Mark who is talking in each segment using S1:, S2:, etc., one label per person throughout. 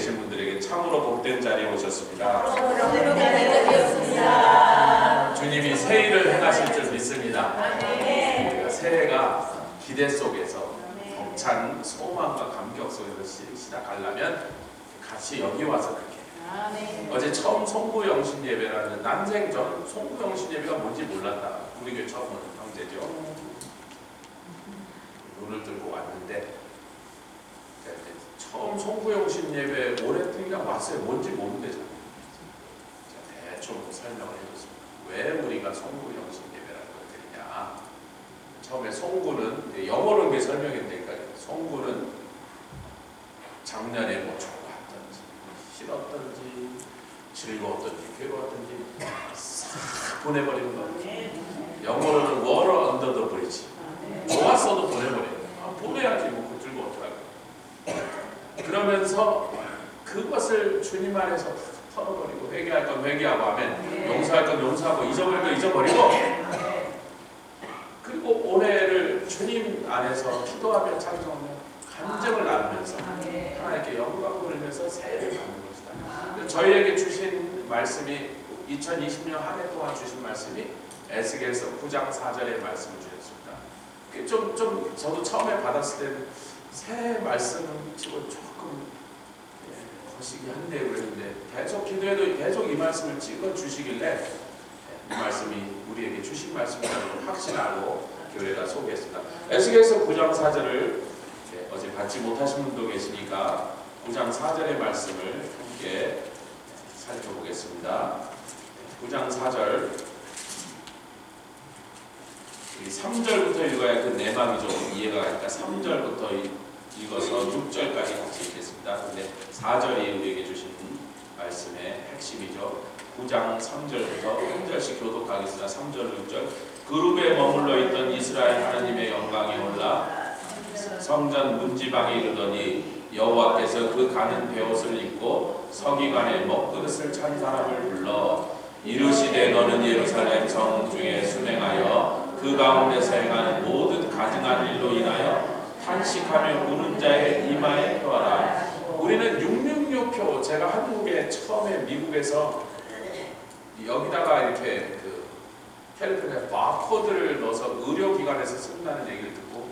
S1: 계신 분들에게 참으로 복된 자리에 오셨습니다. 주님이 새 일을 행하실 줄 믿습니다. 우리가 새해가 기대 속에서 벅찬 소망과 감격 속에서 시작하려면 같이 여기 와서 그렇게 어제 처음 송구영신 예배라는 난생 전 송구영신 예배가 뭔지 몰랐다. 우리 교회 처음 오는 형제죠. 눈을 들고 왔는데 처음 송구영신 예배 오래 그냥 왔어요. 뭔지 모르는데 제가 대충 설명을 해줬습니다. 왜 우리가 송구영신 예배라는 걸 드리냐. 처음에 송구는 영어로 이게 설명했으니까 송구는 작년에 뭐 좋았던지 싫었던지 즐거웠던지 괴로웠던지 싹 보내버리는 거. 영어로는 water under the bridge. 좋았어도 보내버려요. 보내야지 뭐 그 즐거웠더라고요. 그러면서 그것을 주님 안에서 털어버리고 회개할 건 회개하고 하면 용서할 건 용서하고 잊어버릴 건 잊어버리고 그리고 올해를 주님 안에서 기도하며 찬송하며 간증을 나누면서 하나님께 영광을 돌리면서 새해를 받는 것이다. 저희에게 주신 말씀이 2020년 한 해 동안 주신 말씀이 에스겔서 9장 4절의 말씀을 주셨습니다. 좀 저도 처음에 받았을 때는 새 말씀은 치고 조금 거시기 한데 그랬는데 계속 기도해도 계속 이 말씀을 찍어 주시길래 이 말씀이 우리에게 주신 말씀이라고 확신하고 교회가 소개했습니다. 에스겔서 9장 4절을 어제 받지 못하신 분도 계시니까 9장 4절의 말씀을 함께 살펴보겠습니다. 9장 4절 3절부터 읽어야 그 내막이 좀 이해가 가니까 3절부터 읽어서 6절까지 같이 읽겠습니다. 근데 4절이 우리에게 주신 말씀의 핵심이죠. 9장 3절부터 한 절씩 교독하겠습니다. 3절, 6절. 그룹에 머물러 있던 이스라엘 하나님의 영광이 올라 성전 문지방에 이르더니 여호와께서 그 가는 베옷을 입고 서기관의 먹그릇을 찬 사람을 불러 이르시되 너는 예루살렘 성 중에 순행하여 그 가운데서 행하는 모든 가증한 일로 인하여 탄식하며 우는 자의 이마에 펴라. 우리는 666표 제가 한국에 처음에 미국에서 여기다가 이렇게 그 캘리포니아 바코드를 넣어서 의료기관에서 쓴다는 얘기를 듣고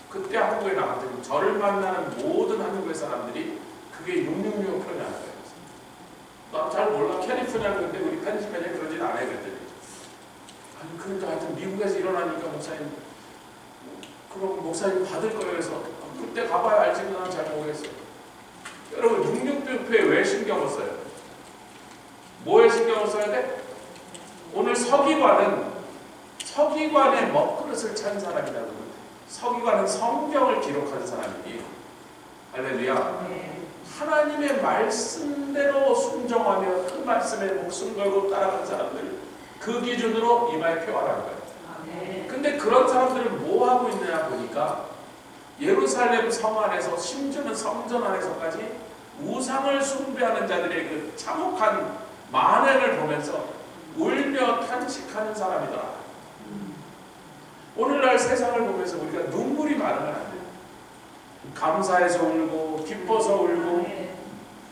S1: 그때 한국에 나갔더니 저를 만나는 모든 한국의 사람들이 그게 666표냐는 거예요. 나 잘 몰라. 캘리포니아는 근데 우리 펜실베니아 그러진 않아요. 그랬더니 아니 그러니까 하여튼 미국에서 일어나니까 목사님 그럼 목사님 받을 거예요. 그래서 그때 가봐야 알지 나는 잘 모르겠어요. 여러분 666표에 왜 신경을 써요? 뭐에 신경을 써야 돼? 오늘 서기관의 먹그릇을 찬 사람이라고. 서기관은 성경을 기록한 사람이니 할렐루야. 하나님의 말씀대로 순종하며 그 말씀에 목숨 걸고 따라간 사람들 그 기준으로 이마에 표하라는 거예요. 근데 그런 사람들은 뭐 하고 있느냐 보니까 예루살렘 성 안에서 심지어는 성전 안에서까지 우상을 숭배하는 자들의 그 참혹한 만행을 보면서 울며 탄식하는 사람이더라. 오늘날 세상을 보면서 우리가 눈물이 많으면 안 돼요. 감사해서 울고 기뻐서 울고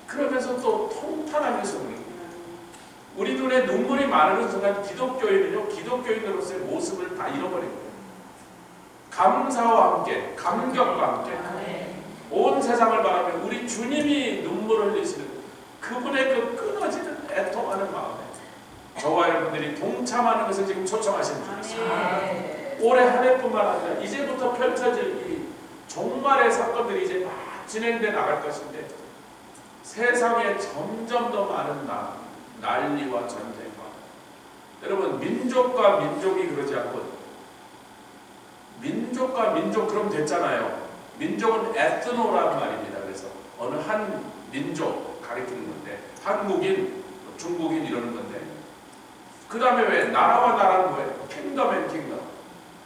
S1: 그러면서 또 통탄하면서 울고 우리 눈에 눈물이 마르는 순간 기독교인은요 기독교인으로서의 모습을 다 잃어버린 거예요. 감사와 함께 감격과 함께 온 세상을 바라며 우리 주님이 눈물을 흘리시는 그분의 그 끊어지는 애통하는 마음에 저와 여러분들이 동참하는 것을 지금 초청하신 분이십니다. 올해 한 해뿐만 아니라 이제부터 펼쳐질 이 종말의 사건들이 이제 막 진행돼 나갈 것인데 세상에 점점 더 많은 난리와 전쟁과 여러분 민족과 민족이 그러지 않고 민족과 민족 그럼 됐잖아요. 민족은 에트노라는 말입니다. 그래서 어느 한 민족 가리키는 건데 한국인, 중국인 이러는 건데 그 다음에 왜 나라와 나라는 뭐예요? 킹덤 앤 킹덤,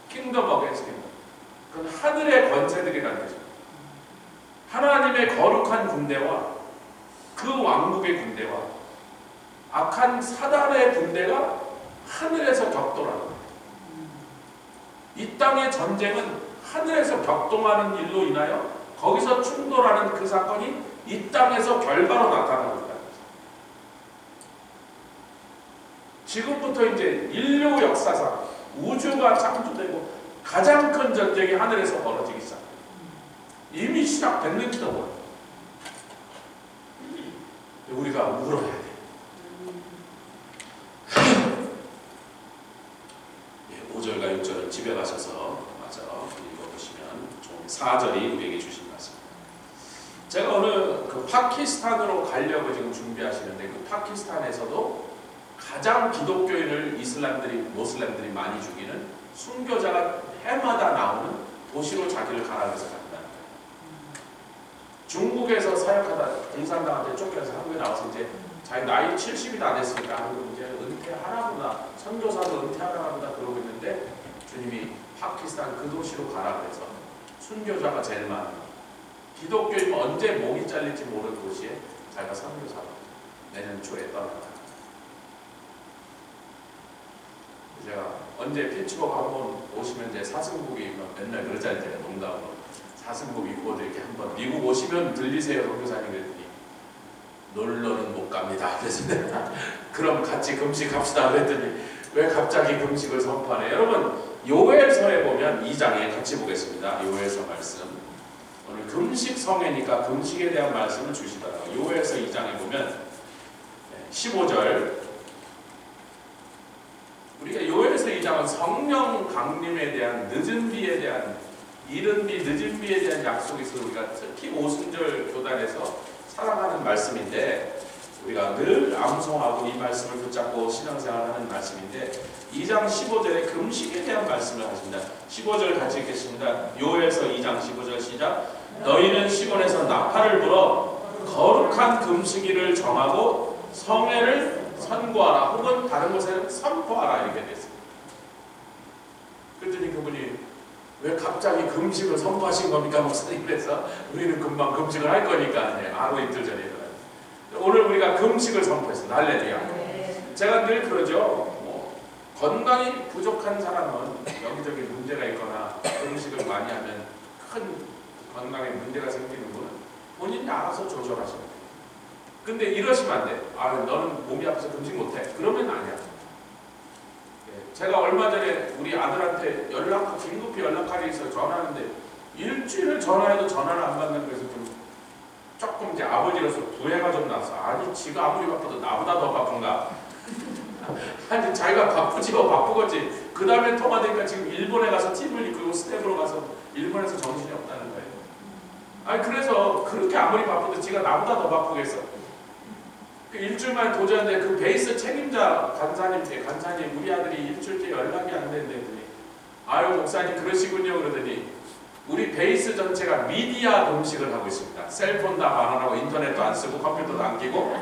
S1: 킹덤 어게인스트 킹덤. 그건 하늘의 권세들이라는 거죠. 하나님의 거룩한 군대와 그 왕국의 군대와 악한 사단의 군대가 하늘에서 격돌하는 거예요. 이 땅의 전쟁은 하늘에서 격동하는 일로 인하여 거기서 충돌하는 그 사건이 이 땅에서 결과로 나타나고 있다. 지금부터 이제 인류 역사상 우주가 창조되고 가장 큰 전쟁이 하늘에서 벌어지기 시작. 이미 시작됐는지도 몰라. 우리가 울어야 돼. 5절과 6절을 집에 가셔서 마저 읽어보시면 좀 4절이 우리에게 주신 말씀입니다. 제가 오늘 그 파키스탄으로 가려고 지금 준비하시는데 그 파키스탄에서도 가장 기독교인을 모슬렘들이 많이 죽이는 순교자가 해마다 나오는 도시로 자기를 가라 그래서 간다는 거예요. 중국에서 사역하다 공산당한테 쫓겨서 한국에 나와서 이제 자기 나이 70이 다 됐으니까 이제 은퇴하라구나, 선교사도 은퇴하라구나 그러고 있는데 주님이 파키스탄 그 도시로 가라 그래서 순교자가 제일 많은 기독교인 언제 목이 잘릴지 모르는 도시에 자기가 선교사로 내년 초에 떠난다. 제가 언제 피츠버그 한번 오시면 이제 사슴복 입으면 맨날 그러잖아요. 제가 농담으로 사슴복 입고 이렇게 한번 미국 오시면 들리세요 선교사님 그랬더니 놀러는 못 갑니다. 그래서 내가 그럼 같이 금식합시다 그랬더니 왜 갑자기 금식을 선포하네. 여러분 요엘서에 보면 2장에 같이 보겠습니다. 요엘서 말씀 오늘 금식 성회니까 금식에 대한 말씀을 주시더라고요. 요엘서 2장에 보면 15절 우리가 요엘서 2장은 성령 강림에 대한 늦은 비에 대한 이른 비 늦은 비에 대한 약속이 있어서 우리가 특히 오순절 교단에서 사랑하는 말씀인데 우리가 늘 암송하고 이 말씀을 붙잡고 신앙생활하는 말씀인데 2장 15절에 금식에 대한 말씀을 하십니다. 15절 같이 읽겠습니다. 요엘서 2장 15절 시작. 너희는 시온에서 나팔을 불어 거룩한 금식일을 정하고 성회를 선고하라 혹은 다른 곳에는 선포하라 이렇게 됐습니다. 그랬더니 그분이 왜 갑자기 금식을 선포하신 겁니까 목사님? 그래서 우리는 금방 금식을 할 거니까 하루 이틀 전에 오늘 우리가 금식을 선포했습니다. 할렐루야. 제가 늘 그러죠. 건강이 부족한 사람은 여기저기 문제가 있거나 금식을 많이 하면 큰 건강에 문제가 생기는 분은 본인이 알아서 조절하시면 돼요. 근데 이러시면 안 돼. 너는 몸이 아파서 금식 못해. 그러면 아니야. 제가 얼마 전에 우리 아들한테 긴급히 연락하기 위해서 전화하는데 일주일을 전화해도 전화를 안 받는 거에서 조금 이제 아버지로서 부해가 좀 나서 아니 지가 아무리 바빠도 나보다 더 바쁜가? 아니 자기가 바쁘지요 바쁘겠지. 그 다음에 통화되니까 지금 일본에 가서 팀을 이끌고 스텝으로 가서 일본에서 정신이 없다는 거예요. 아니 그래서 그렇게 아무리 바쁘도 지가 나보다 더 바쁘겠어. 그 일주일 만에 도저한데 그 베이스 책임자 간사님 우리 아들이 일주일째 연락이 안 된다더니 아유 목사님 그러시군요 그러더니 우리 베이스 전체가 미디어 금식을 하고 있습니다. 셀폰 다 반환하고 인터넷도 안 쓰고 컴퓨터도 안 끼고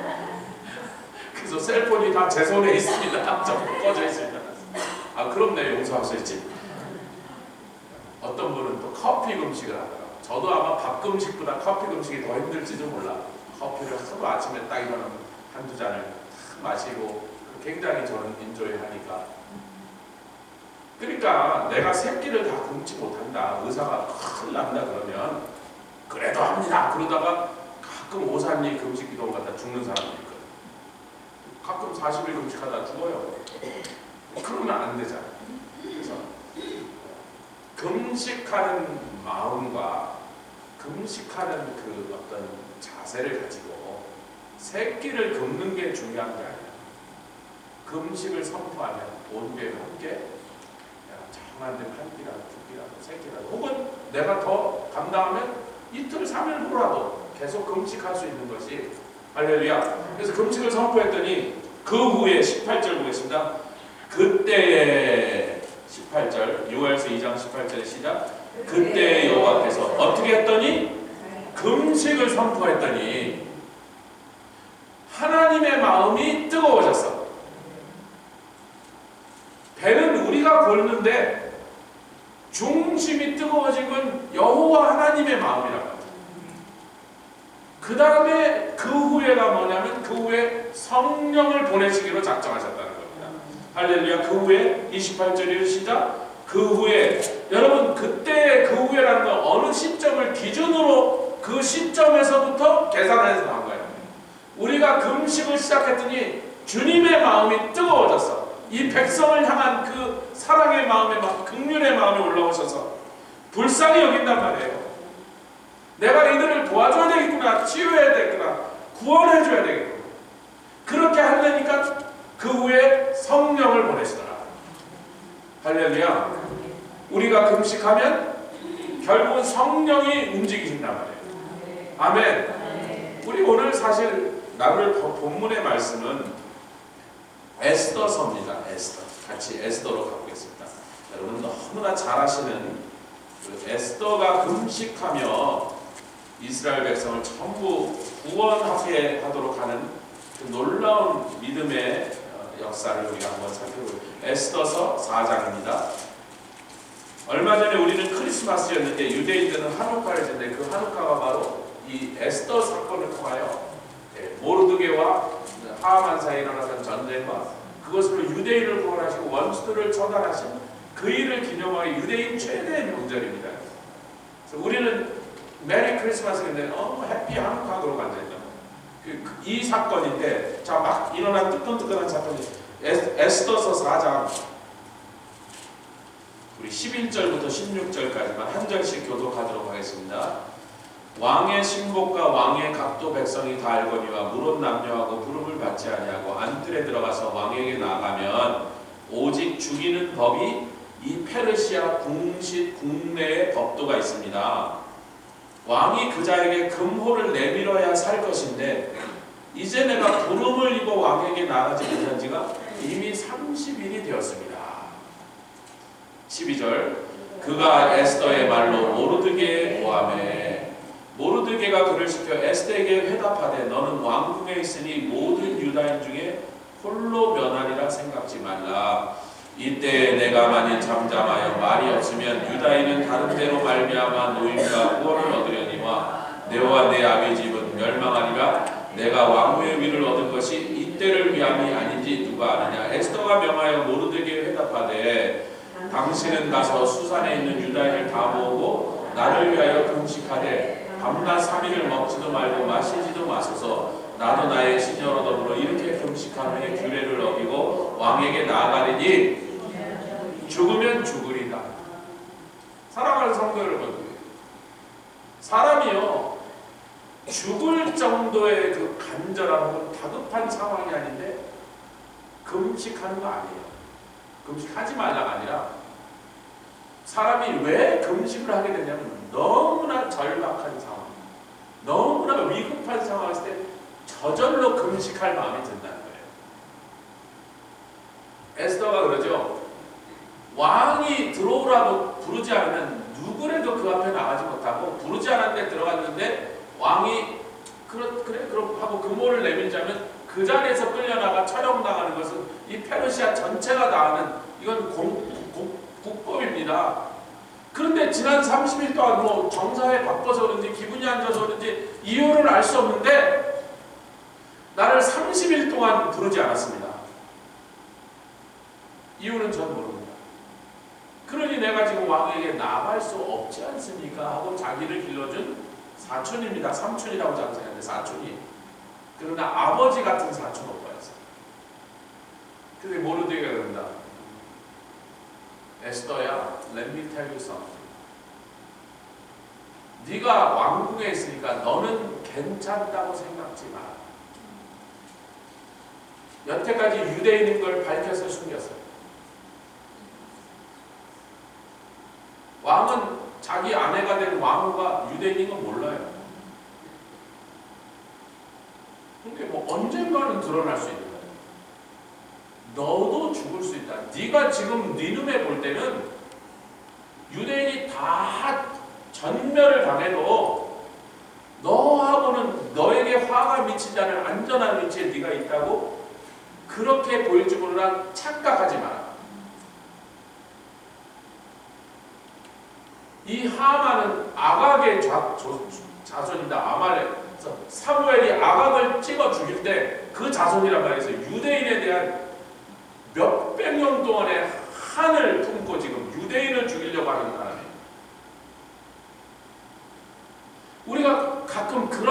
S1: 그래서 셀폰이 다 제 손에 있습니다. 전부 꺼져 있습니다. 그럼 내 용서하실지. 어떤 분은 또 커피 금식을 하더라고요. 저도 아마 밥 금식보다 커피 금식이 더 힘들지도 몰라. 커피를 하루 아침에 딱 일어나면 한두 잔을 마시고 굉장히 저는 인조이하니까 그러니까 내가 새끼를 다 굶지 못한다. 의사가 큰일 난다 그러면 그래도 합니다. 그러다가 가끔 오산리 금식 기도 갔다 죽는 사람도 있거든. 가끔 40일 금식하다 죽어요. 그러면 안 되잖아. 그래서 금식하는 마음과 금식하는 그 어떤 자세를 가지고 새끼를 굶는 게 중요한 게 아니야. 금식을 선포하면 온 교회가 함께 정한 대로 한 끼라도 두 끼라도 세 끼라도 혹은 내가 더 감당하면 이틀 3일 후라도 계속 금식할 수 있는 것이 할렐루야. 그래서 금식을 선포했더니 그 후에 18절 보겠습니다. 그때에 18절 요엘서 2장 18절의 시작. 그때 여호와께서 어떻게 했더니 금식을 선포했더니 하나님의 마음이 뜨거워졌어. 배는 우리가 고르는데 중심이 뜨거워진 건 여호와 하나님의 마음이라고 합니다. 그 다음에 그 후에가 뭐냐면 그 후에 성령을 보내시기로 작정하셨다는 겁니다. 할렐루야. 그 후에 28절의 시작. 그 후에 여러분 그때 그 후에라는 건 어느 시점을 기준으로 그 시점에서부터 계산해서 나온 거예요. 우리가 금식을 시작했더니 주님의 마음이 뜨거워졌어. 이 백성을 향한 그 사랑의 마음에 막 긍휼의 마음이 올라오셔서 불쌍히 여긴단 말이에요. 내가 이들을 도와줘야 되겠구나, 치유해야 되겠구나, 구원해줘야 되겠구나. 그렇게 하려니까 그 후에 성령을 보내시더라. 할렐루야. 우리가 금식하면 결국은 성령이 움직이신단 말이에요. 아멘. 우리 오늘 사실 나눌 본문의 말씀은 에스더서입니다. 에스더. 같이 에스더로 가보겠습니다. 여러분 너무나 잘 아시는 그 에스더가 금식하며 이스라엘 백성을 전부 구원하게 하도록 하는 그 놀라운 믿음의 역사를 우리가 한번 살펴볼게요. 에스더서 4장입니다. 얼마 전에 우리는 크리스마스였는데 유대인들은 한우카를 지는데 그 한우카가 바로 이 에스더 사건을 통하여 모르드게와 하만 사이에 일어났던 전쟁과 그것으로 유대인을 구원하시고 원수들을 처단하신 그 일을 기념하여 유대인 최대의 명절입니다. 그래서 우리는 메리 크리스마스인데 해피 한우카로 간다니까. 이 사건인데 자 막 일어난 뜨끈뜨끈한 사건이 에스더서 4장 우리 11절부터 16절까지만 한 절씩 교독하도록 하겠습니다. 왕의 신복과 왕의 각도 백성이 다 알거니와 물은 남녀하고 부름을 받지 아니하고 안뜰에 들어가서 왕에게 나가면 오직 죽이는 법이 이 페르시아 궁식 국내의 법도가 있습니다. 왕이 그 자에게 금호를 내밀어야 살 것인데 이제 내가 부름을 입어 왕에게 나가지 못한 지가 이미 30일이 되었습니다. 12절 그가 에스더의 말로 모르드게에 고하매 모르드게가 그를 시켜 에스더에게 회답하되 너는 왕궁에 있으니 모든 유다인 중에 홀로 면하리라 생각지 말라. 이때 내가 만일 잠잠하여 말이 없으면 유다인은 다른 데로 말미암아 노임과 구원을 얻으려니와 내와 내 아비 집은 멸망하리라. 내가 왕후의 위를 얻은 것이 이때를 위함이 아닌지 누가 아느냐. 에스더가 명하여 모르드게에 회답하되 당신은 가서 수산에 있는 유다인을 다 모으고 나를 위하여 금식하되 밤낮 3일을 먹지도 말고 마시지도 마소서. 나도 나의 시녀로 더불어 이렇게 금식한 후에 규례를 어기고 왕에게 나아가리니 죽으면 죽으리다. 사랑하는 성도 여러분, 사람이요 죽을 정도의 그 간절한 혹은 다급한 상황이 아닌데 금식하는 거 아니에요. 금식하지 말라가 아니라 사람이 왜 금식을 하게 되냐면 너무나 절박한 상황, 너무나 위급한 상황일 때 저절로 금식할 마음이 든다는 거예요. 에스더가 그러죠. 왕이 들어오라고 부르지 않으면 누구라도 그 앞에 나가지 못하고 부르지 않았는데 들어갔는데 왕이 그래 그럼 하고 금호를 내밀자면 그 자리에서 끌려나가 처형당하는 것은 이 페르시아 전체가 다 하는 이건 국법입니다. 그런데 지난 30일 동안 뭐 정사에 바빠서 그런지 기분이 안 좋아서 그런지 이유를 알 수 없는데 나를 30일 동안 부르지 않았습니다. 이유는 전 모릅니다. 그러니 내가 지금 왕에게 나갈 수 없지 않습니까? 하고 자기를 길러준 사촌입니다. 삼촌이라고 장사했는데 사촌이. 그러나 아버지 같은 사촌 오빠였어요. 근데 모르드게가 그런다. 에스더야, let me tell you something. 네가 왕궁에 있으니까 너는 괜찮다고 생각지 마. 여태까지 유대인인 걸 밝혀서 숨겼어요. 왕은 자기 아내가 된 왕후가 유대인인 건 몰라요. 근데 뭐 언젠가는 드러날 수 있는 거예요. 너도 죽을 수 있다. 네가 지금 네 눈에 볼 때는 유대인이 다 전멸을 당해도 너하고는 너에게 화가 미치지 않을 안전한 위치에 네가 있다고 그렇게 보일지 몰라 착각하지 마라. 이 하만은 아각의 자손이다. 아말렉. 사무엘이 아각을 찍어 죽일 때 그 자손이란 말이죠. 유대인에 대한 몇백 년 동안의 한을 품고 지금 유대인을 죽이려고 하는 사람이에요. 우리가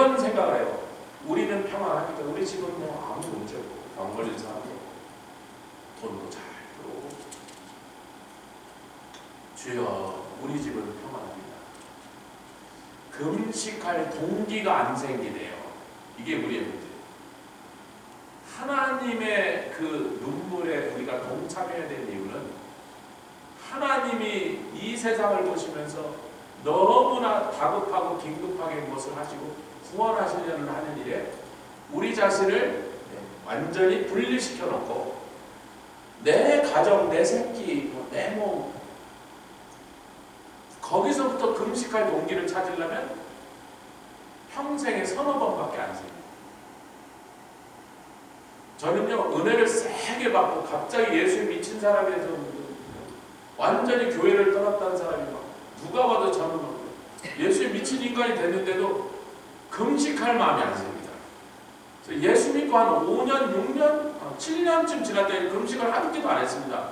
S1: 이런 생각을 해요. 우리는 평안하니까 우리 집은 뭐 아무 문제 없고 병 걸린 사람도 돈도 잘 들어오고 주여 우리 집은 평안합니다. 금식할 동기가 안 생기네요. 이게 우리의 문제. 하나님의 그 눈물에 우리가 동참해야 되는 이유는 하나님이 이 세상을 보시면서 너무나 다급하고 긴급하게 무엇을 하시고 구원하시려는 하는 일에 우리 자신을 완전히 분리시켜 놓고 내 가정, 내 새끼, 내 몸 거기서부터 금식할 동기를 찾으려면 평생에 서너 번밖에 안 생겨요. 저는요 은혜를 세게 받고 갑자기 예수에 미친 사람에서 완전히 교회를 떠났다는 사람이 막 누가 봐도 저는 예수에 미친 인간이 됐는데도 금식할 마음이 안 생깁니다. 예수 믿고 한 5년, 6년, 7년쯤 지날 때 금식을 한 끼도 안 했습니다.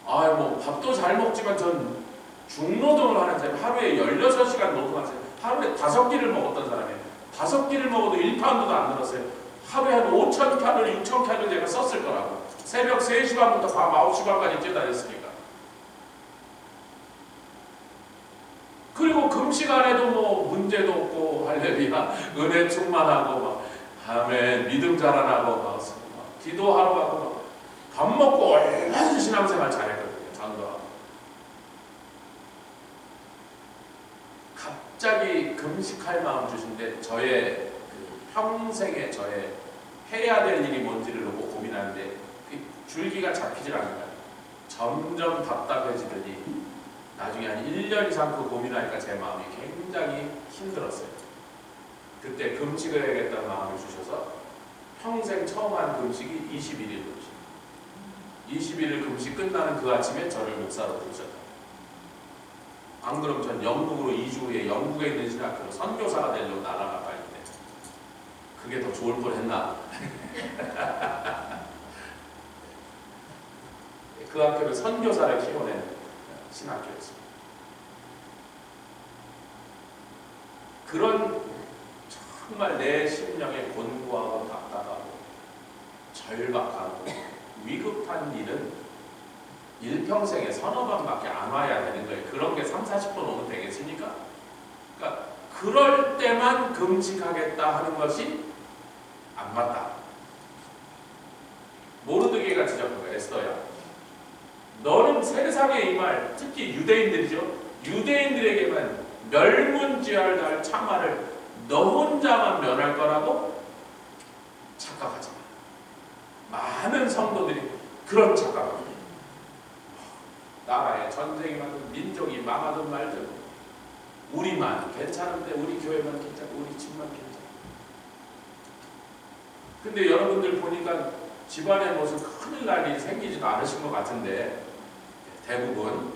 S1: 뭐 밥도 잘 먹지만 전 중노동을 하는 사람, 하루에 16시간 노동하세요. 하루에 5끼를 먹었던 사람이에요. 5끼를 먹어도 1파운드도 안 늘었어요. 하루에 한 5,000칼로리, 6,000칼로리 제가 썼을 거라고. 새벽 3시 반부터 밤 9시 반까지 뛰어다녔으니까. 그리고 금식 안 해도 뭐 문제도 없고 할렐루야 은혜 충만하고 막 아멘 믿음 자라나고 막 기도하러 가고 막 밥 먹고 얼마나 신앙생활 잘했거든요. 장도하고. 갑자기 금식할 마음 주신데 저의 평생에 저의 해야 될 일이 뭔지를 너무 고민하는데 그 줄기가 잡히질 않아요. 점점 답답해지더니 나중에 한 1년 이상 그 고민하니까 제 마음이 굉장히 힘들었어요. 그때 금식을 해야겠다는 마음을 주셔서 평생 처음 한 금식이 21일 금식. 21일 금식 끝나는 그 아침에 저를 목사로 부르셨다. 안 그럼 전 영국으로 2주 후에 영국에 있는 신학교로 선교사가 되려고 날아가 봐야겠네. 그게 더 좋을 뻔했나. 그 학교를 선교사를 키워낸 신학교였습니다. 그런 정말 내 심령에 곤고하고 답답하고 절박하고 위급한 일은 일평생에 서너 번밖에 안 와야 되는 거예요. 그런 게 3, 40번 오면 되겠습니까? 그러니까 그럴 때만 금식하겠다 하는 것이 안 맞다. 모르드게가 지적한 거예요. 에스더야, 너는 세상에 임할, 특히 유대인들이죠. 유대인들에게만 멸문지할 참화를 너 혼자만 면할 거라고 착각하지 마. 많은 성도들이 그런 착각합니다. 나라에 전쟁이 나든 민족이 망하든 말든 우리만 괜찮은데 우리 교회만 괜찮고 우리 집만 괜찮고. 근데 여러분들 보니까 집안에 무슨 큰일 날 일이 생기지도 않으신 것 같은데 대부분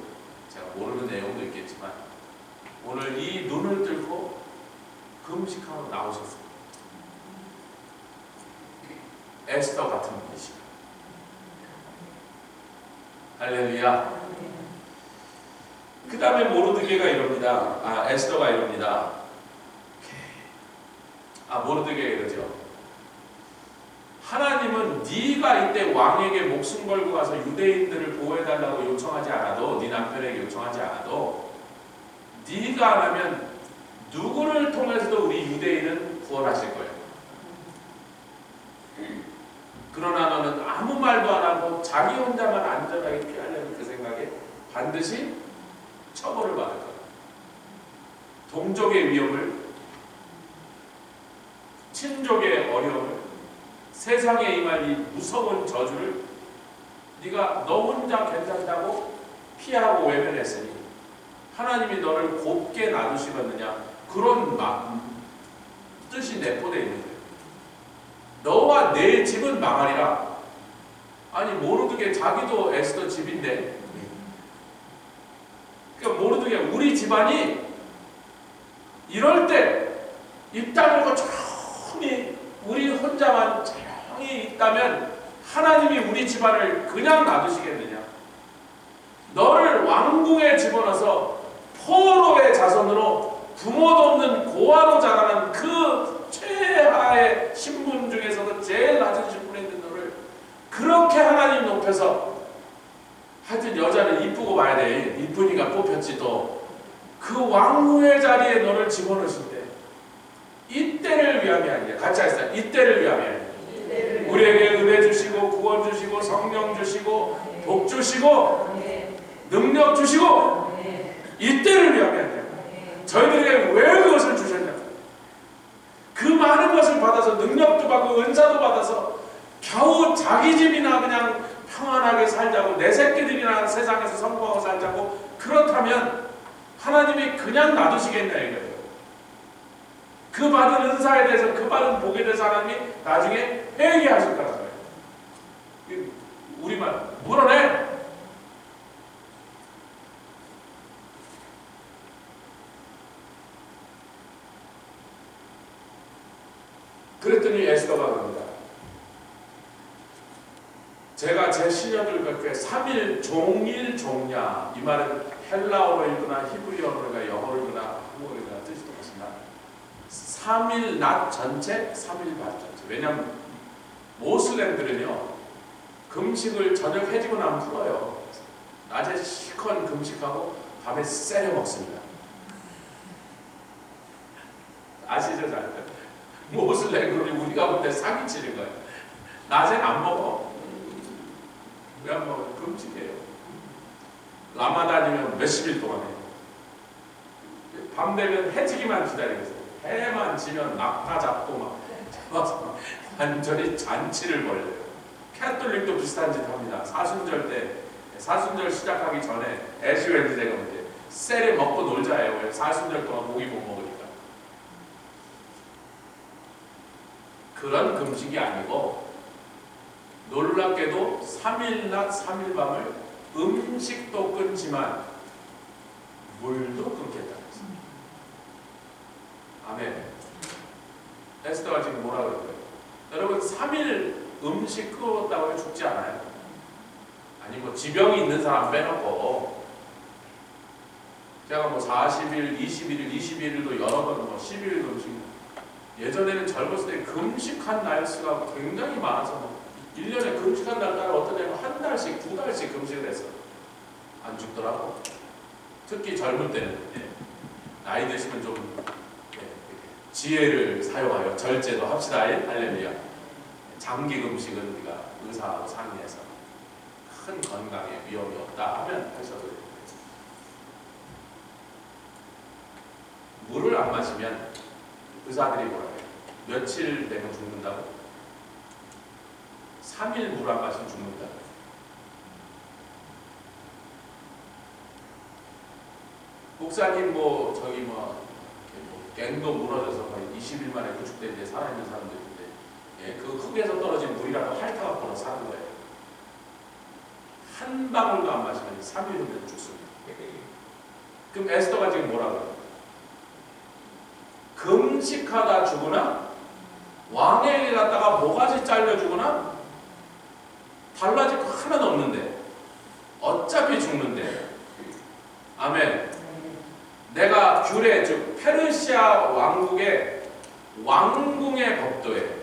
S1: 제가 모르는 내용도 있겠지만 오늘 이 눈을 뚫고 금식하고 나오셨습니다. 에스더 같은 분이시다. 할렐루야. 그 다음에 모르드게가 이럽니다. 에스더가 이럽니다. 모르드게가 이러죠. 하나님은 네가 이때 왕에게 목숨 걸고 가서 유대인들을 보호해달라고 요청하지 않아도, 네 남편에게 요청하지 않아도 네가 안 하면 누구를 통해서도 우리 유대인은 구원하실 거예요. 그러나 너는 아무 말도 안 하고 자기 혼자만 안전하게 피하려는 그 생각에 반드시 처벌을 받을 거야. 동족의 위협을, 친족의 어려움을, 세상에 임할 이 무서운 저주를 네가 너 혼자 괜찮다고 피하고 외면했으니 하나님이 너를 곱게 놔두시겠느냐, 그런 뜻이 내포되어 있는 거예요. 너와 내 집은 망하리라. 아니 모르드게 자기도 에스더 집인데, 그러니까 모르드게 우리 집안이 이럴 때 입 다물고 조용히 우리 혼자만 조용히 있다면 하나님이 우리 집안을 그냥 놔두시겠느냐. 너를 왕궁에 집어넣어서 포로의 자손으로 부모도 없는 고아로 자라는 그 최하의 신분 중에서도 제일 낮은 신분에 있는 너를 그렇게 하나님 높여서 하여튼 여자는 이쁘고 봐야 돼. 이쁘니까 뽑혔지 또. 그 왕후의 자리에 너를 집어넣으실 때 이때를 위함이 아니야. 같이 하시다. 이때를 위함이 아니야. 우리에게 은혜 주시고 구원 주시고 성령 주시고 복 주시고 능력 주시고 이때를 위함이 아니야. 저희들에게 왜 그것을 주셨냐? 그 많은 것을 받아서 능력도 받고 은사도 받아서 겨우 자기 집이나 그냥 평안하게 살자고 내 새끼들이나 세상에서 성공하고 살자고 그렇다면 하나님이 그냥 놔두시겠냐 이거예요. 그 받은 은사에 대해서 그 받은 복에 대해서 하나님이 나중에 회개하실 거라는 거예요. 우리말 물어내. 그랬더니 에스더가 그럽니다. 제가 제 시녀들 그렇게 3일 종일 종냐 이 말은 헬라어로 읽거나 히브리어로 읽거나 영어로 읽거나 한국어로 읽거나 뜻이 똑같습니다. 3일 낮 전체 3일 밤 전체. 왜냐하면 모슬렘들은요 금식을 저녁 해지고 나면 풀어요. 낮에 실컷 금식하고 밤에 세려 먹습니다. 아시죠? 잘 모슬렘들이 우리가 볼 때 사기치는 거예요. 낮엔 안 먹어. 왜 안 먹어요? 금식해요. 라마단이면 몇십일 동안 해요. 밤 되면 해지기만 기다리고 있어요. 해만 지면 낙타 잡고 막 잡아서 완전히 잔치를 벌여요. 캐톨릭도 비슷한 짓 합니다. 사순절 때 사순절 시작하기 전에 애쉬 웬즈데이가 이제 셀에 먹고 놀자예요. 사순절 동안 고기 못 먹으니까. 그런 금식이 아니고 놀랍게도 3일 낮 3일 밤을 음식도 끊지만 물도 끊겠다. 아멘. 에스더가 지금 뭐라 그럴까요? 여러분 3일 음식 끊었다고 해서 죽지 않아요. 아니 뭐 지병이 있는 사람 빼놓고 제가 뭐 40일, 21일, 21일도 여러 번 뭐 11일 금식 예전에는 젊었을 때 금식한 날수가 굉장히 많아서 뭐 1년에 금식한 날 따라 어떤 애는 한 달씩, 두 달씩 금식을 했어. 안 죽더라고. 특히 젊을 때는 나이 드시면 좀 지혜를 사용하여 절제도 합시다. 할렐루야. 장기 금식은 우리가 의사하고 상의해서 큰 건강에 위험이 없다 하면 하셔도 됩니다. 물을 안 마시면 의사들이 뭐라 해요? 며칠 되면 죽는다고? 3일 물 안 마시면 죽는다. 목사님 저기 갱도 무너져서 20일 만에 구축된 데 살아있는 사람들인데 그 흙에서 떨어진 물이라고 핥아갖고 사는 거예요. 한 방울도 안 마시면 3일 후면 죽습니다. 그럼 에스더가 지금 뭐라 그래요? 금식하다 죽으나 왕에게 갔다가 모가지 잘려 죽으나 달라질 거 하나도 없는데 어차피 죽는데 아멘. 내가 귤의 즉 페르시아 왕국의 왕궁의 법도에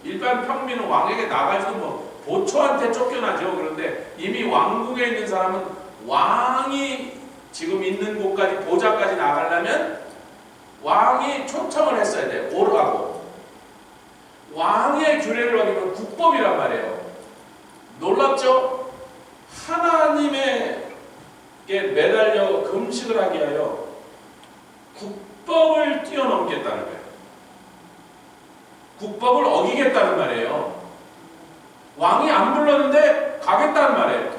S1: 일반 평민은 왕에게 나가지도 보초한테 쫓겨나죠. 그런데 이미 왕궁에 있는 사람은 왕이 지금 있는 곳까지 보좌까지 나가려면 왕이 초청을 했어야 돼. 오라고. 왕의 규례를 어기면 국법이란 말이에요. 놀랍죠? 하나님에게 매달려 금식을 하게 하여 국법을 뛰어넘겠다는 거예요. 국법을 어기겠다는 말이에요. 왕이 안 불렀는데 가겠다는 말이에요.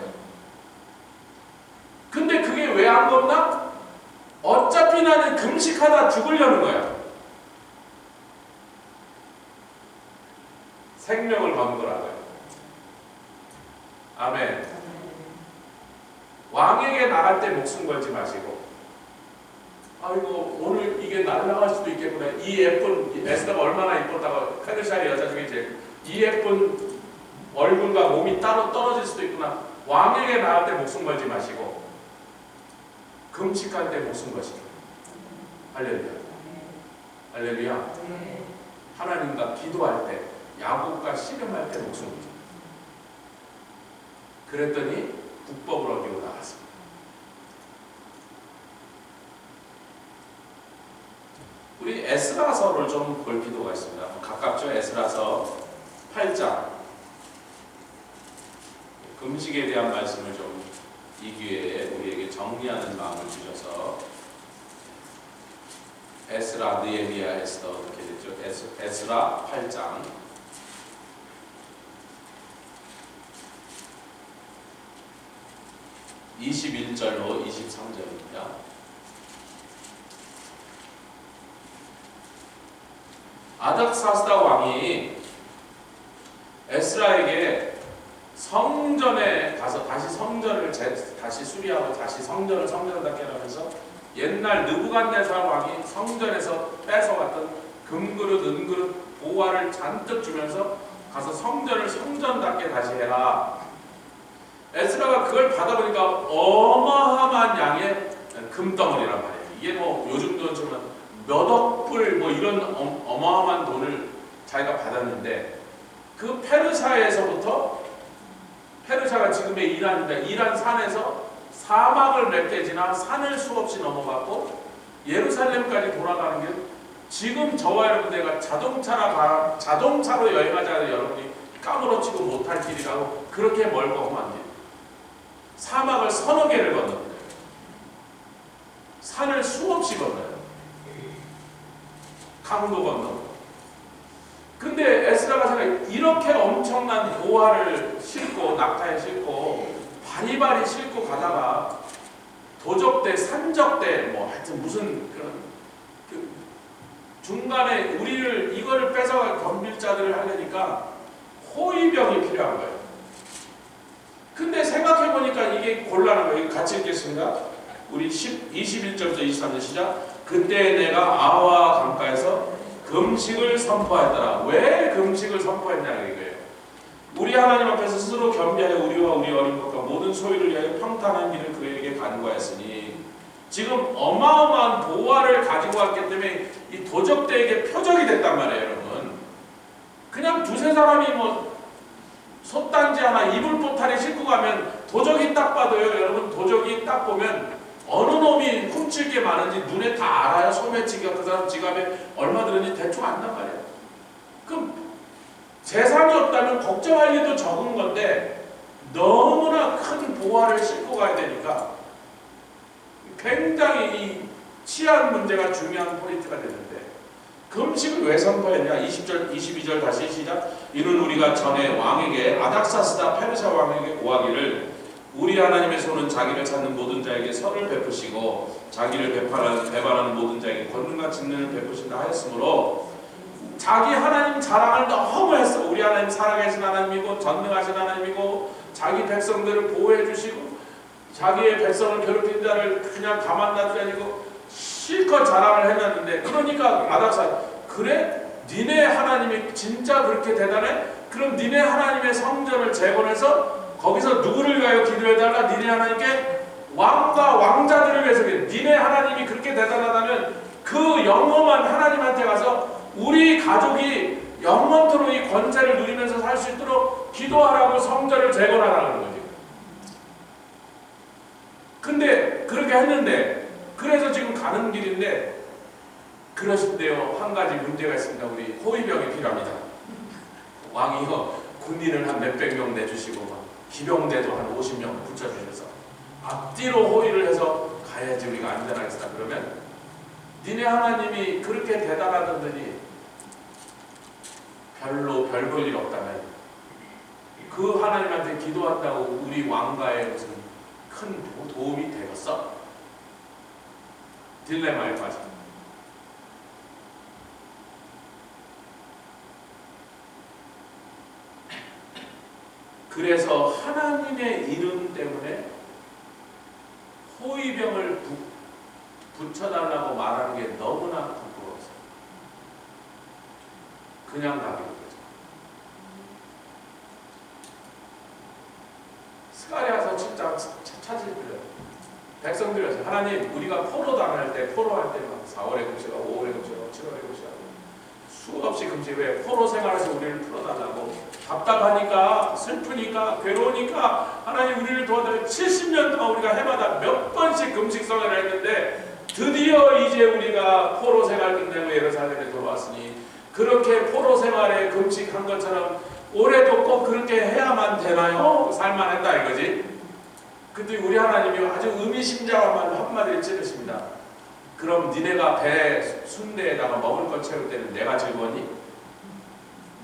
S1: 근데 그게 왜 안 겁나? 어차피 나는 금식하다 죽으려는 거야. 생명을 거는 거라고요. 아멘. 왕에게 나갈 때 목숨 걸지 마시고 아이고 오늘 이게 날아갈 수도 있겠구나. 이 예쁜 에스더가 얼마나 이뻤다고 페르시아 여자 중에 제일 이 예쁜 얼굴과 몸이 따로 떨어질 수도 있구나. 왕에게 나갈 때 목숨 걸지 마시고 금식할 때 목숨 거시고 할렐루야. 할렐루야. 하나님과 기도할 때, 야곱과 씨름할 때 목숨이죠. 그랬더니 국법을 어기고 나갔습니다. 우리 에스라서를 좀 볼 필요가 있습니다. 가깝죠? 에스라서 8장. 금식에 대한 말씀을 좀 이 기회에 우리에게 정리하는 마음을 주셔서 에스라, 느헤미야, 에스더 이렇게 됐죠. 에스라 8장 21절로 23절입니다. 아닥사스다 왕이 에스라에게 성전에 가서 다시 성전을 다시 수리하고 다시 성전을 성전답게 하면서 옛날 느부갓네살 왕이 성전에서 뺏어갔던 금그릇, 은그릇, 보화를 잔뜩 주면서 가서 성전을 성전답게 다시 해라. 에스라가 그걸 받아보니까 어마어마한 양의 금덩어리란 말이에요. 이게 뭐 요즘 돈 치면 몇억 불 뭐 이런 어마어마한 돈을 자기가 받았는데, 그 페르시아에서부터, 페르시아가 지금의 이란인데 이란 산에서 사막을 몇 개 지나 산을 수없이 넘어갔고 예루살렘까지 돌아가는 게, 지금 저와 여러분들과 자동차로 여행하자 여러분이 까무러치고 못할 길이라고 그렇게 멀고 험한 길, 사막을 서너 개를 건너는 거예요. 산을 수없이 건너요. 강도 건너고. 근데 에스라가 생각해, 이렇게 엄청난 보화를 싣고 낙타에 싣고 바리바리 싣고 가다가 도적대, 산적대, 뭐 하여튼 무슨 그런 중간에 우리를 이거를 뺏어갈 건빌자들을 하려니까 호위병이 필요한 거예요. 근데 생각해보니까 이게 곤란한 거예요. 같이 읽겠습니다. 우리 21절부터 23절 시작. 그때 내가 아와 강가에서 금식을 선포하였더라. 왜 금식을 선포했냐는 거예요. 우리 하나님 앞에서 스스로 겸비하여 우리와 우리 어린 것과 모든 소유를 위하여 평탄한 길을 그에게 간구하였으니, 지금 어마어마한 보화를 가지고 왔기 때문에 이 도적대에게 표적이 됐단 말이에요. 여러분, 그냥 두세 사람이 뭐 솥단지 하나 이불 보따리 싣고 가면 도적이 딱 봐도요, 여러분, 도적이 딱 보면 어느 놈이 훔칠 게 많은지 눈에 다 알아요. 소매치기가 그 사람 지갑에 얼마 들었는지 대충 안단 말이에요. 그럼 재산이 없다면 걱정할 일도 적은 건데 너무나 큰 보화를 싣고 가야 되니까 굉장히 이 치안 문제가 중요한 포인트가 되는데, 금식을 왜 선포했냐? 20절, 22절 다시 시작. 이는 우리가 전에 왕에게, 아닥사스다 페르시아 왕에게 고하기를, 우리 하나님의 손은 자기를 찾는 모든 자에게 선을 베푸시고 자기를 배반하는 모든 자에게 권능과 직능을 베푸신다 하였으므로, 자기 하나님 자랑을 너무 했어. 우리 하나님 살아계신 하나님이고 전능하신 하나님이고 자기 백성들을 보호해 주시고 자기의 백성을 괴롭힌 자를 그냥 가만 놔두지 아니고 실컷 자랑을 해놨는데, 그러니까 아닥사, 그래? 니네 하나님이 진짜 그렇게 대단해? 그럼 니네 하나님의 성전을 재건해서 거기서 누구를 위하여 기도해달라? 니네 하나님께 왕과 왕자들을 위해서. 니네 하나님이 그렇게 대단하다면 그 영험한 하나님한테 가서 우리 가족이 영원토록 이 권세를 누리면서 살 수 있도록 기도하라고 성전을 재건하라는 거지. 근데 그렇게 했는데, 그래서 지금 가는 길인데, 그러신데요, 한 가지 문제가 있습니다. 우리 호위병이 필요합니다. 왕이요, 군인을 한 몇백 명 내주시고 기병대도 한 50명 붙여주셔서 앞뒤로 호위를 해서 가야지 우리가 안전하겠다. 그러면 니네 하나님이 그렇게 대단하더니 별로 별 볼 일 없다면 그 하나님한테 기도한다고 우리 왕가에 무슨 큰 도움이 되겠어? 딜레마에 빠져. 그래서 하나님의 이름 때문에 호위병을 붙여달라고 말하는 게 너무나 부끄러워서 그냥 가게 된 거죠. 스가랴서 7장 찾으시고요. 백성들이 와서 하나님 우리가 포로 당할 때 포로할 때막 4월에 금식하고 5월에 금식하고 7월에 금식하고 수없이 금식 왜 포로 생활에서 우리를 풀어달라고 답답하니까 슬프니까 괴로우니까 하나님 우리를 도와달라고 70년 동안 우리가 해마다 몇 번씩 금식 성회를 했는데 드디어 이제 우리가 포로 생활 끝내고 예루살렘에 돌아왔으니 그렇게 포로 생활에 금식한 것처럼 올해도 꼭 그렇게 해야만 되나요? 살만했다 이거지. 근데 우리 하나님이 아주 의미심장한 말로 한마디를 찌르십니다. 그럼 니네가 배 순대에다가 먹을 것 채울 때는 내가 즐거니?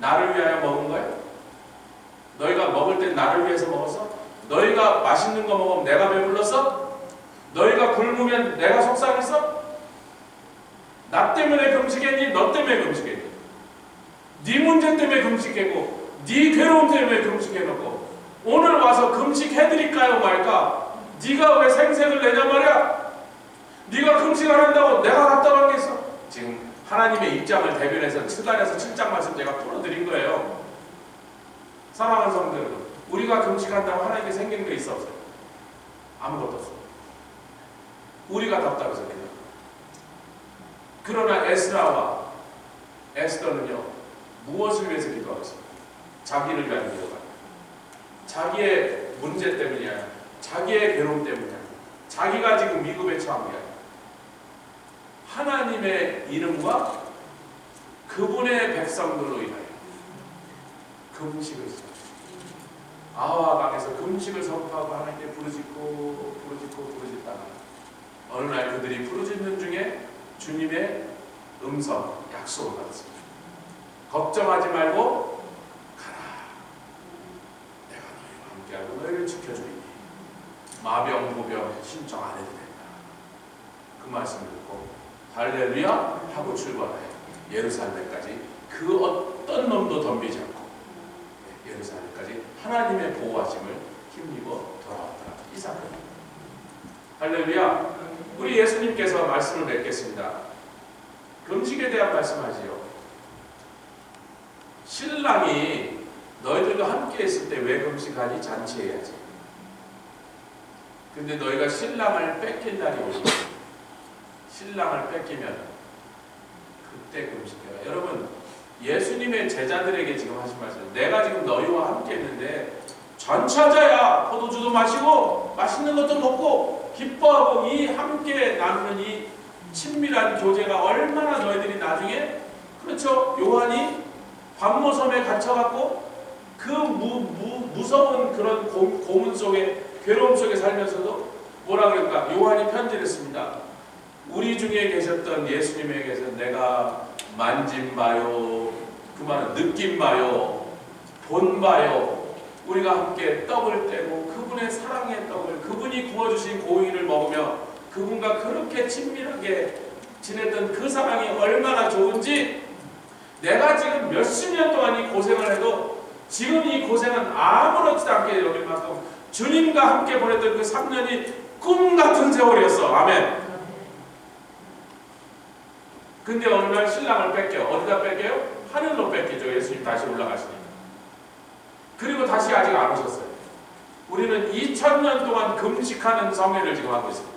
S1: 나를 위하여 먹은 거야? 너희가 먹을 땐 나를 위해서 먹었어? 너희가 맛있는 거 먹으면 내가 배불렀어? 너희가 굶으면 내가 속상했어? 나 때문에 금식했니? 너 때문에 금식했니? 네 문제 때문에 금식했고 네 괴로움 때문에 금식해놓고 오늘 와서 금식해드릴까요 말까? 네가 왜 생색을 내냐 말이야? 네가 금식 안 한다고 내가 답답하겠어? 지금 하나님의 입장을 대변해서 스가랴서 7장 말씀 제가 풀어드린 거예요. 사랑하는 성도 여러분, 우리가 금식한다고 하나님께 생기는 게 있어 없어요? 아무것도 없어요. 우리가 답답해서 그래요. 그러나 에스라와 에스더는요 무엇을 위해서 기도하겠습니까? 자기를 위한 기도가 자기의 문제 때문이 아니라 자기의 괴로움 때문이 아니라 자기가 지금 미국에 처한 게 아니라 하나님의 이름과 그분의 백성들로 인하여 금식을 선포. 아와 강에서 금식을 선포하고 하나님께 부르짖고 부르짖다가 어느 날 그들이 부르짖는 중에 주님의 음성 약속을 받았습니다. 걱정하지 말고 가라. 내가 너희와 함께하고 너희를 지켜주리니 마병 보병 신청 안 해도 된다. 그 말씀을 듣고 할렐루야 하고 출발하여 예루살렘까지 그 어떤 놈도 덤비지 않고 예루살렘까지 하나님의 보호하심을 힘입어 돌아왔더라. 이 사건입니다. 할렐루야. 우리 예수님께서 말씀을 맺겠습니다. 금식에 대한 말씀하지요. 신랑이 너희들과 함께 있을 때 왜 금식하니? 잔치해야지. 근데 너희가 신랑을 뺏길 날이 오시면 신랑을 뺏기면 그때 금식해요. 여러분 예수님의 제자들에게 지금 하신 말씀, 내가 지금 너희와 함께 있는데 잔치하자야. 포도주도 마시고 맛있는 것도 먹고 기뻐하고 이 함께 나누는 이 친밀한 교제가 얼마나 너희들이 나중에 그렇죠. 요한이 광모섬에 갇혀갖고 그 무서운 그런 고문 속에 괴로움 속에 살면서도 뭐라 그럴까? 요한이 편지를 씁니다. 우리 중에 계셨던 예수님에게서 내가 만진 바요, 그 말은 느낀 바요, 본 바요, 우리가 함께 떡을 떼고 그분의 사랑의 떡을 그분이 구워주신 고기를 먹으며 그분과 그렇게 친밀하게 지냈던 그 사랑이 얼마나 좋은지 내가 지금 몇십 년 동안 이 고생을 해도 지금 이 고생은 아무렇지도 않게 여길 만큼 주님과 함께 보냈던 그 3년이 꿈같은 세월이었어. 아멘. 근데 어느 날 신랑을 뺏겨. 어디다 뺏겨요? 하늘로 뺏기죠. 예수님 다시 올라가시니까. 그리고 다시 아직 안 오셨어요. 우리는 2000년 동안 금식하는 성회를 지금 하고 있습니다.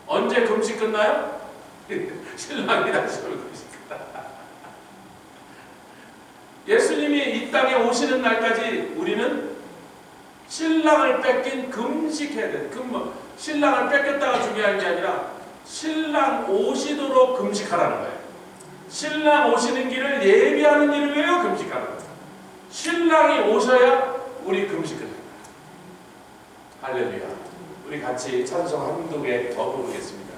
S1: 언제 금식 끝나요? 신랑이 다시 올 것이다. 예수님이 이 땅에 오시는 날까지 우리는 신랑을 뺏긴 금식해야 돼. 신랑을 뺏겼다가 중요한 게 아니라 신랑 오시도록 금식하라는 거예요. 신랑 오시는 길을 예비하는 일을 위하여 금식하는 거예요. 신랑이 오셔야 우리 금식 끝납니다. 할렐루야. 우리 같이 찬송 한두 개 더 부르겠습니다.